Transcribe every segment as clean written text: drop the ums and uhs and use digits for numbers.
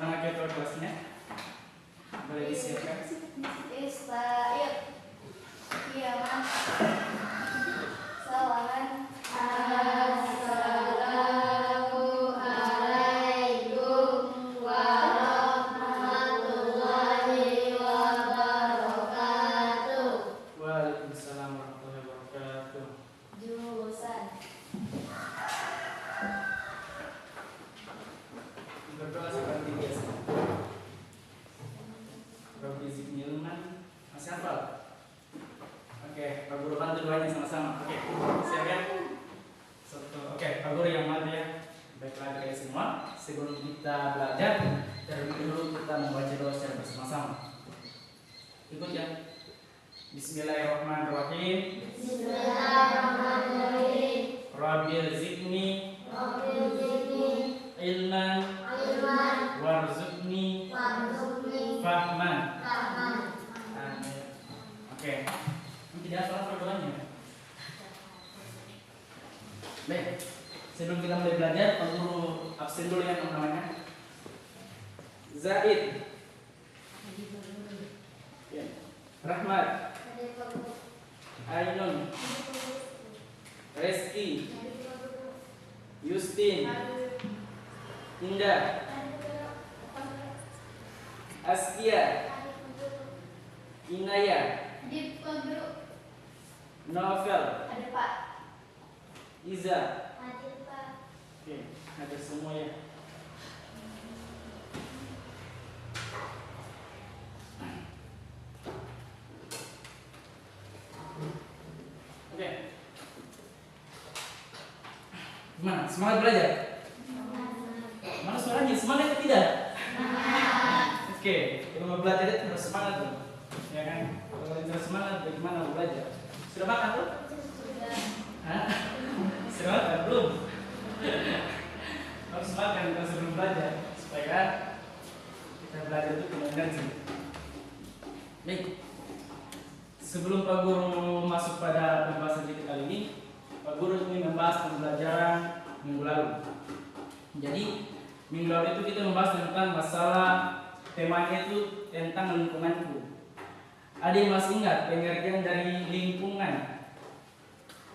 Mana ketua kelasnya? Boleh disiapkan? Yuk. Iya, Mas. Salaman. Assalamualaikum warahmatullahi wabarakatuh. Waalaikumsalam warahmatullahi wabarakatuh. Jurusan. Berdoa seperti biasa. Rabbi zidni ilman. Masih hafal? Oke, Pak Guru bantu doanya sama-sama. Oke, siap ya? Oke, Pak Guru yang mana ya? Baiklah guys semua, sebelum kita belajar, terlebih dulu kita membaca doa secara bersama-sama. Ikut ya. Bismillahirrahmanirrahim. Bismillahirrahmanirrahim. Rabbi zidni ilman warzuqni fahman. Amin. Oke. Ini tidak salah perdoanya. Baik. Sebelum kita mulai belajar, Pak Guru absen dulu ya namanya. Zaid. Ya. Rahmat. Ainun. Reski. Yustin. Indah. Askia. Inaya. Di Pak Guru. Novel. Ada Pak. Iza. Ada Pak. Oke, ada semua ya. Oke. Gimana? Semangat belajar? Mana suaranya? Semangat atau tidak? Oke, kalau mau belajar itu harus semangat tuh. Ya kan? Kalau tidak semangat, bagaimana mau belajar? Sudah makan tuh? Hah? Sudah makan belum? Harus makan kalau sebelum belajar supaya kita belajar itu penuh energi. Baik. Sebelum Pak Guru masuk pada pembahasan kita kali ini, Pak Guru ingin membahas pembelajaran minggu lalu. Jadi minggu lalu itu kita membahas tentang masalah temanya itu tentang lingkunganku. Ada yang masih ingat pengertian dari lingkungan?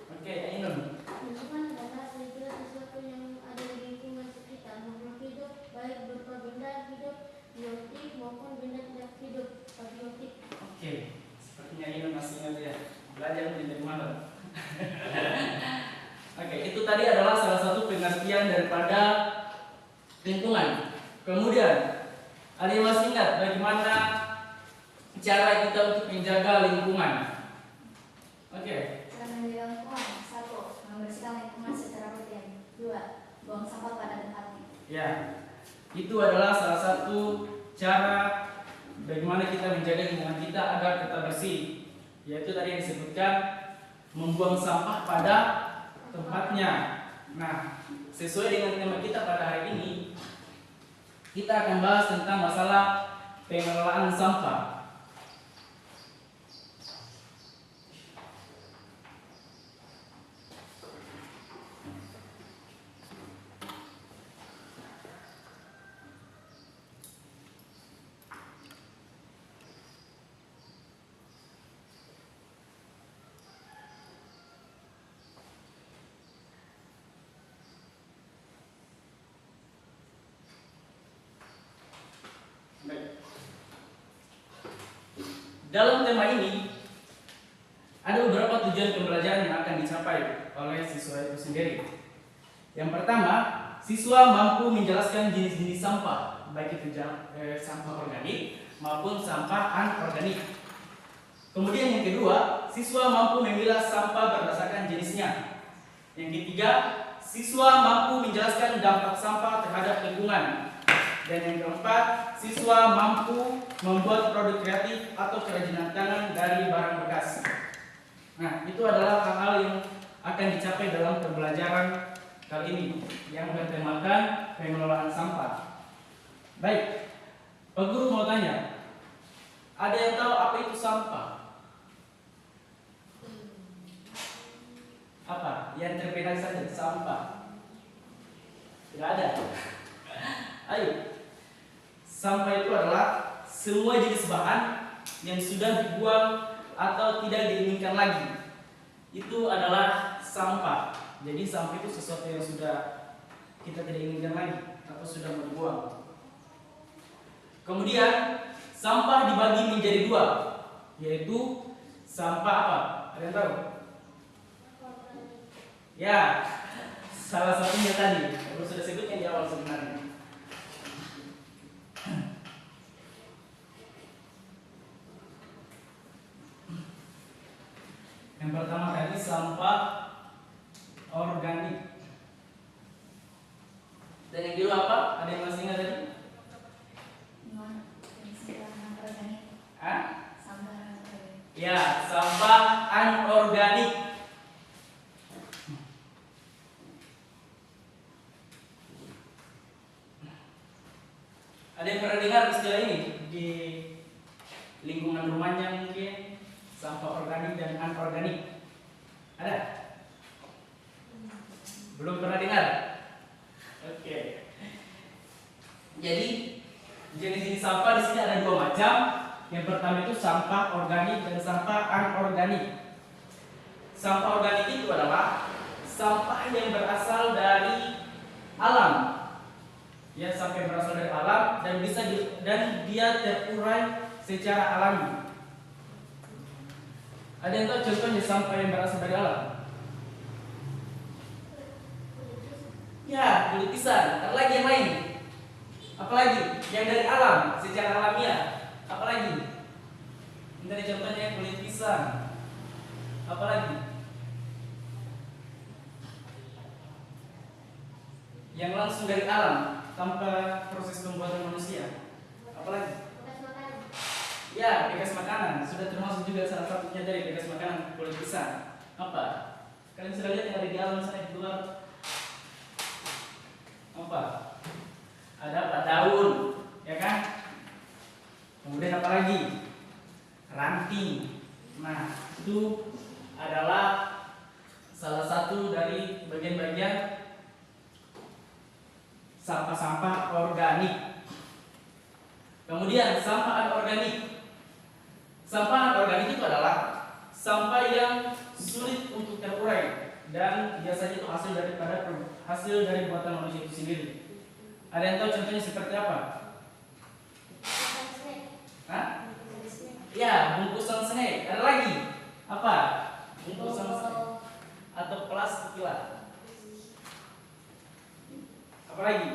Oke, Ainun. Lingkungan adalah segala sesuatu yang ada di lingkungan sekitar, makhluk hidup, baik berupa benda hidup, biotik maupun benda tidak hidup, abiotik. Oke, sepertinya Ainun masih ingat ya. Belajar dari mana? Oke, itu tadi adalah salah satu pengertian daripada lingkungan. Kemudian, ada yang masih ingat bagaimana cara kita untuk menjaga lingkungan? Oke. Cara menjaga lingkungan: 1. Membersihkan lingkungan secara rutin. 2. Buang sampah pada tempatnya. Ya, itu adalah salah satu cara bagaimana kita menjaga lingkungan kita agar tetap bersih. Yaitu tadi yang disebutkan membuang sampah pada tempatnya. Nah, sesuai dengan tema kita pada hari ini, kita akan bahas tentang masalah pengelolaan sampah. Baik. Dalam tema ini ada beberapa tujuan pembelajaran yang akan dicapai oleh siswa itu sendiri. Yang pertama, siswa mampu menjelaskan jenis-jenis sampah, baik itu sampah organik maupun sampah anorganik. Kemudian yang kedua, siswa mampu memilah sampah berdasarkan jenisnya. Yang ketiga, siswa mampu menjelaskan dampak sampah terhadap lingkungan. Dan yang keempat, siswa mampu membuat produk kreatif atau kerajinan tangan dari barang bekas. Nah, itu adalah hal-hal yang akan dicapai dalam pembelajaran kali ini yang bertemakan pengelolaan sampah. Baik, Pak Guru mau tanya, ada yang tahu apa itu sampah? Apa? Yang terpedang saja, sampah. Tidak ada. Ayo. sampah itu adalah semua jenis bahan yang sudah dibuang atau tidak diinginkan lagi. Itu adalah sampah. Jadi sampah itu sesuatu yang sudah kita tidak inginkan lagi atau sudah mau dibuang. Kemudian sampah dibagi menjadi dua, yaitu sampah apa? Ada yang tahu? Ya, salah satunya tadi. Aku sudah sebutkan di awal sebenarnya. Yang pertama tadi sampah organik. Dan yang kedua apa? Ada yang masih ingat tadi? Hah? Ya, sampah anorganik. Ada yang pernah dengar istilah ini di lingkungan rumahnya mungkin? Sampah organik dan anorganik. Ada? Belum pernah dengar? Oke. Jadi jenis-jenis sampah di sini ada dua macam. Yang pertama itu sampah organik dan sampah anorganik. Sampah organik itu adalah sampah yang berasal dari alam. Ya, sampah yang berasal dari alam dan dia terurai secara alami. Ada yang tahu contohnya sampah yang berasal dari alam? Ya, kulit pisang. Ada lagi yang lain? Apalagi yang dari alam secara alamiah? Apalagi? Ini tadi contohnya kulit pisang. Apalagi? Yang langsung dari alam tanpa proses pembuatan manusia. Apalagi? Ya, bekas makanan. Sudah termasuk juga salah satunya dari bekas makanan kulit pisang. Apa? Kalian sudah lihat yang ada di alam sana di luar? Apa? Ada apa? Daun, ya kan? Kemudian apa lagi? Ranting. Nah, itu adalah salah satu dari bagian-bagian sampah-sampah organik. Kemudian sampah anorganik. Sampah anorganik itu adalah sampah yang sulit untuk terurai dan biasanya itu hasil dari buatan manusia itu sendiri. Ada yang tahu contohnya seperti apa? Hah? Ya, bungkusan snack. Ada lagi? Apa? Bungkusan snack atau plastik lah. Apa lagi?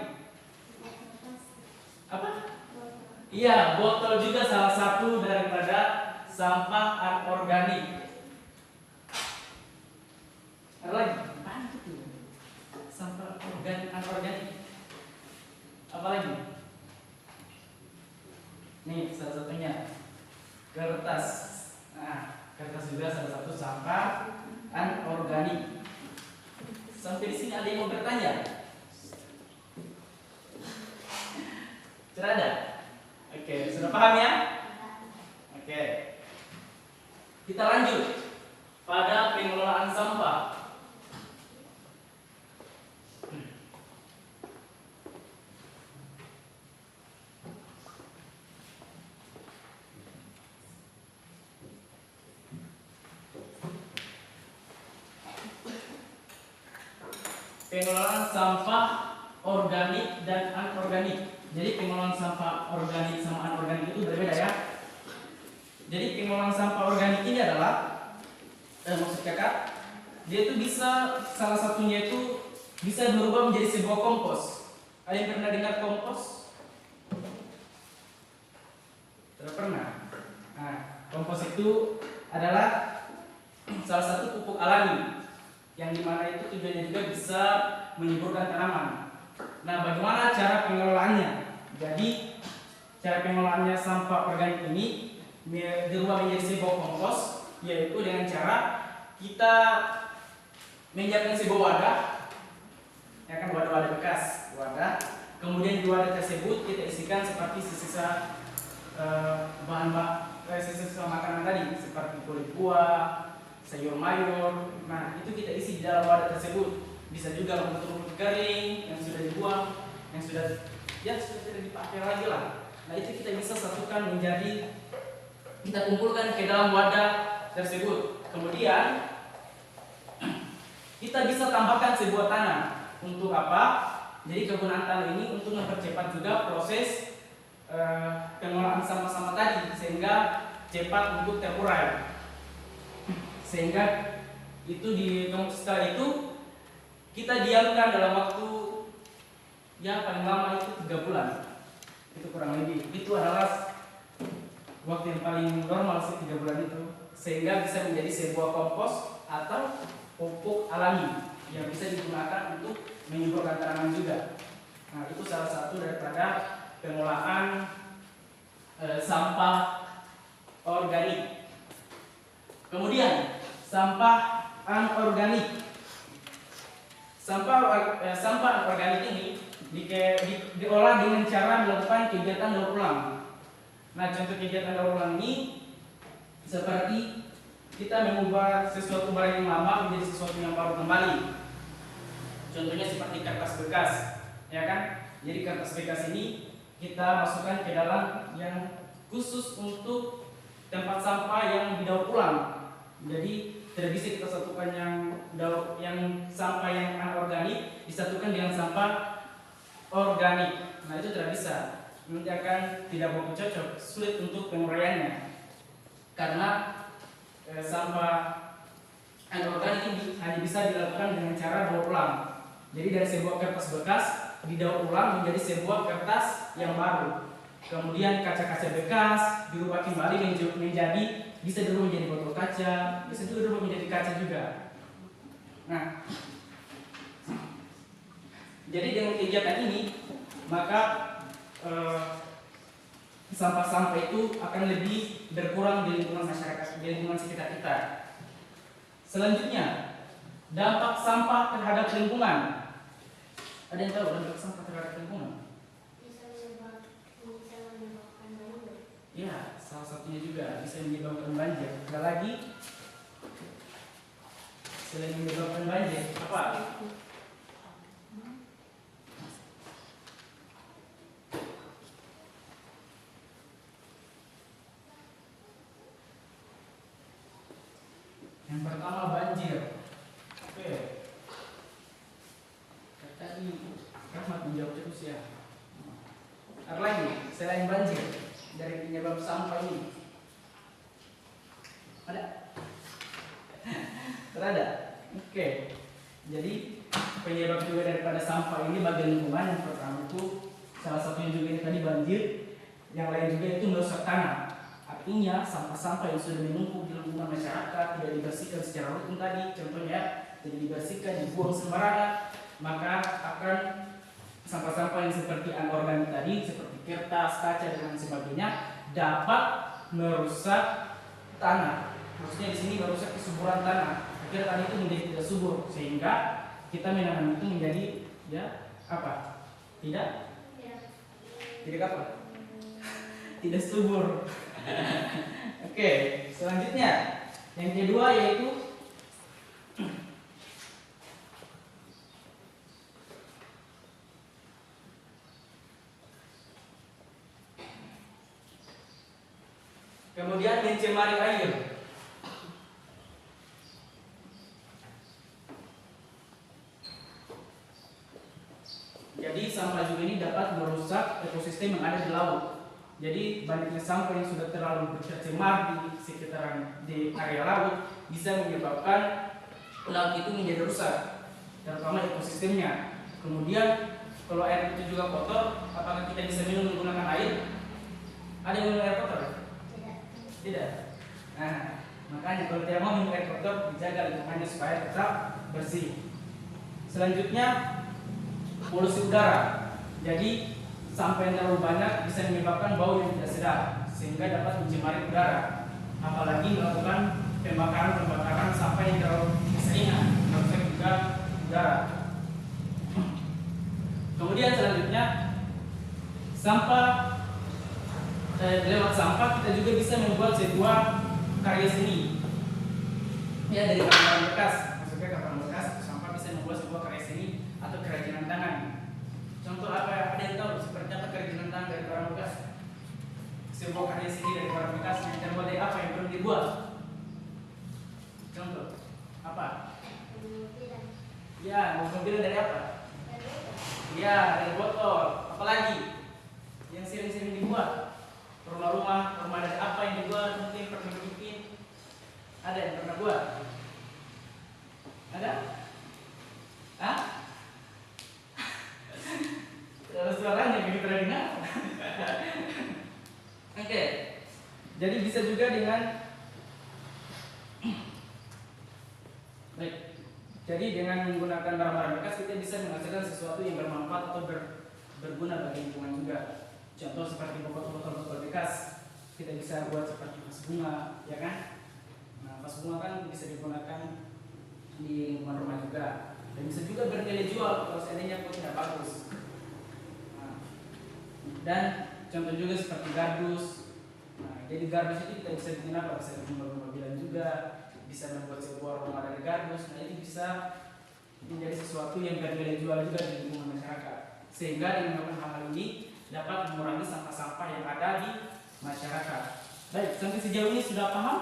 Apa? Iya, botol juga salah satu daripada sampah anorganik. Ada lagi? Apaan itu? Sampah anorganik. Apa lagi? Nih, salah satunya kertas. Nah, kertas juga salah satu sampah anorganik. Sampai di sini ada yang mau bertanya? Sudah ada? Oke, sudah paham ya? Oke. Kita lanjut pada pengelolaan sampah. Pengelolaan sampah organik dan anorganik. Jadi pengelolaan sampah organik sama anorganik itu berbeda ya. Jadi pengelolaan sampah organik ini adalah maksud kakak, dia itu bisa salah satunya itu bisa berubah menjadi sebuah kompos. Ada yang pernah dengar kompos? Tidak pernah. Nah, kompos itu adalah salah satu pupuk alami yang dimana itu tujuannya juga bisa menyuburkan tanaman. Nah, bagaimana cara pengelolaannya? Jadi, cara pengelolaannya sampah organik ini dirubah menjadi sebuah kompos, yaitu dengan cara kita menyiapkan sebuah wadah, ya kan, wadah-wadah bekas, wadah. Kemudian di wadah tersebut kita isikan seperti sisa sisa makanan tadi, seperti kulit buah, sayur mayur. Nah, itu kita isi di dalam wadah tersebut. Bisa juga rumput-rumput kering yang sudah dibuang, yang sudah tidak dipakai lagi lah. Nah itu kita bisa satukan menjadi, kita kumpulkan ke dalam wadah tersebut. Kemudian kita bisa tambahkan sebuah tanah. Untuk apa? Jadi kegunaan tanah ini untuk mempercepat juga proses pengolahan sampah-sampah tadi, sehingga cepat untuk terurai. Sehingga itu setelah itu kita diamkan dalam waktu yang paling lama itu 3 bulan. Itu kurang lebih. Itu adalah waktu yang paling normal sih, 3 bulan itu. Sehingga bisa menjadi sebuah kompos atau pupuk alami yang bisa digunakan untuk menyuburkan tanaman juga. Nah itu salah satu daripada pengolahan sampah organik. Kemudian sampah anorganik. Sampah anorganik ini diolah dengan cara melakukan kegiatan daur ulang. Nah contoh kegiatan daur ulang ini seperti kita mengubah sesuatu barang yang lama menjadi sesuatu yang baru kembali. Contohnya seperti kertas bekas, ya kan? Jadi kertas bekas ini kita masukkan ke dalam yang khusus untuk tempat sampah yang didaur ulang. Jadi tidak bisa kita satukan yang sampah yang anorganik disatukan dengan sampah organik. Nah itu tidak bisa. Nanti akan tidak begitu cocok, sulit untuk penguraiannya. Karena sampah anorganik ini hanya bisa dilakukan dengan cara daur ulang. Jadi dari sebuah kertas bekas didaur ulang menjadi sebuah kertas yang baru. Kemudian kaca-kaca bekas dirubah kembali menjadi, bisa dirubah menjadi botol kaca, bisa juga dirubah menjadi kaca juga. Nah, jadi dengan kegiatan ini maka sampah-sampah itu akan lebih berkurang di lingkungan masyarakat, di lingkungan sekitar kita. Selanjutnya, dampak sampah terhadap lingkungan. Ada yang tahu dampak sampah terhadap lingkungan? Bisa menyebabkan banjir. Ya, salah satunya juga bisa menyebabkan banjir. Ada lagi selain menyebabkan banjir, apa? Yang pertama banjir. Oke. Tadi Rahmat menjawab terus ya. Apa lagi selain banjir dari penyebab sampah ini? Ada? Terada. Oke. Jadi penyebab juga daripada sampah ini bagi lingkungan yang pertama itu salah satunya juga ini tadi banjir. Yang lain juga itu merusak tanah. Artinya sampah-sampah yang sudah menumpuk di lingkungan masyarakat tidak dibersihkan secara rutin tadi, contohnya tidak dibersihkan, dibuang sembarangan, maka akan sampah-sampah yang seperti anorganik tadi, seperti kertas, kaca dan lain sebagainya dapat merusak tanah. Maksudnya di sini merusak kesuburan tanah. Akhirnya tanah itu menjadi tidak subur, sehingga kita menanam itu menjadi apa? Tidak apa? Tidak subur. Oke, selanjutnya yang kedua yaitu kemudian mencemari air. Jadi sampah juga ini dapat merusak ekosistem yang ada di laut. Jadi banyaknya sampah yang sudah terlalu tercemar di sekitaran di area laut bisa menyebabkan laut itu menjadi rusak, terutama ekosistemnya. Kemudian kalau air itu juga kotor, apakah kita bisa minum menggunakan air? Ada yang minum air kotor? Tidak. Nah, makanya kalau tidak mau minum air kotor, dijaga lingkungannya supaya tetap bersih. Selanjutnya polusi udara. Jadi sampah yang terlalu banyak bisa menyebabkan bau yang tidak sedap sehingga dapat mencemari udara. Apalagi melakukan pembakaran sampah yang terlalu keseringan merusak juga udara. Kemudian selanjutnya lewat sampah kita juga bisa membuat sebuah karya seni. Ya dari barang bekas, maksudnya barang bekas sampah bisa membuat sebuah karya seni atau kerajinan tangan. Contoh apa? Ada yang tahu seperti apa kerajinan tangan dari barang bekas? sebuah karya seni dari barang bekas yang terbuat dari apa yang belum dibuat? Contoh, apa? Mobil-mobilan. Ya, mobil dari apa? Dan botol. Ya, dari botol. Apalagi yang sering-sering dibuat? Rumah-rumah, rumah dari apa yang dibuat? Mungkin pernah bikin. Ada yang pernah buat? Ada? Hah? Suaranya begitu pernah dengar? Oke. Jadi bisa juga dengan baik. Jadi dengan menggunakan barang-barang bekas kita bisa menghasilkan sesuatu yang bermanfaat atau berguna bagi lingkungan juga. Contoh seperti botol-botol bekas, kita bisa buat seperti vas bunga, ya kan? Nah, vas bunga kan bisa digunakan di lingkungan rumah juga, dan bisa juga bernilai jual kalau seandainya pun tidak bagus. Nah, dan contoh juga seperti gardus. Nah, jadi gardus itu kita bisa bikin apa? Bisa bikin mobil-mobilan juga, bisa membuat sebuah rumah dari gardus. Nah, ini bisa menjadi sesuatu yang bernilai jual juga di lingkungan masyarakat, sehingga dengan melakukan hal ini dapat mengurangi sampah-sampah yang ada di masyarakat. Baik, sampai sejauh ini sudah paham?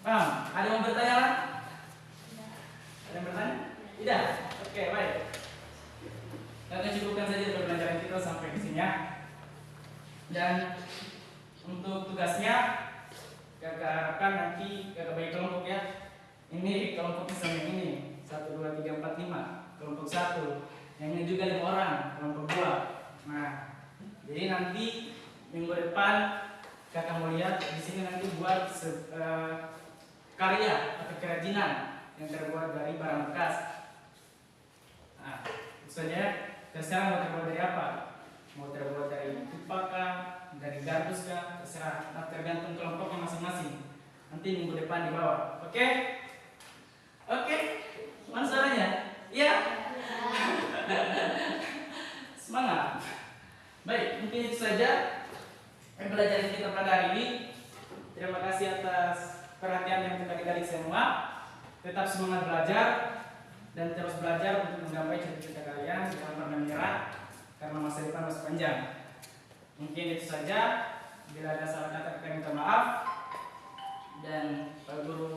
Paham? Ada yang mau bertanya? Ada yang bertanya? Tidak? Oke, baik. Kita cukupkan saja pembelajaran kita sampai di sini ya. Dan untuk tugasnya, kakak harapkan nanti kakak bagi kelompok ya. Ini kelompoknya sama yang ini, 1, 2, 3, 4, 5. Kelompok 1. Yang ini juga 5 orang, kelompok 2. Nah, jadi nanti minggu depan kakak mau lihat di sini nanti buat karya atau kerajinan yang terbuat dari barang bekas. Nah, misalnya terserah mau terbuat dari apa? Mau terbuat dari pipa kah, dari gardus kah, terserah. Nah, tergantung kelompoknya masing-masing. Nanti minggu depan di bawah. Oke? Oke? Mana suaranya? Iya? Semangat. Baik, mungkin itu saja pembelajaran kita pada hari ini. Terima kasih atas perhatian yang kita berikan semua. Tetap semangat belajar dan terus belajar untuk menggapai cita-cita kalian. Jangan pernah menyerah karena masa depan masih panjang. Mungkin itu saja. Bila ada salah kata, kami minta maaf. Dan Pak Guru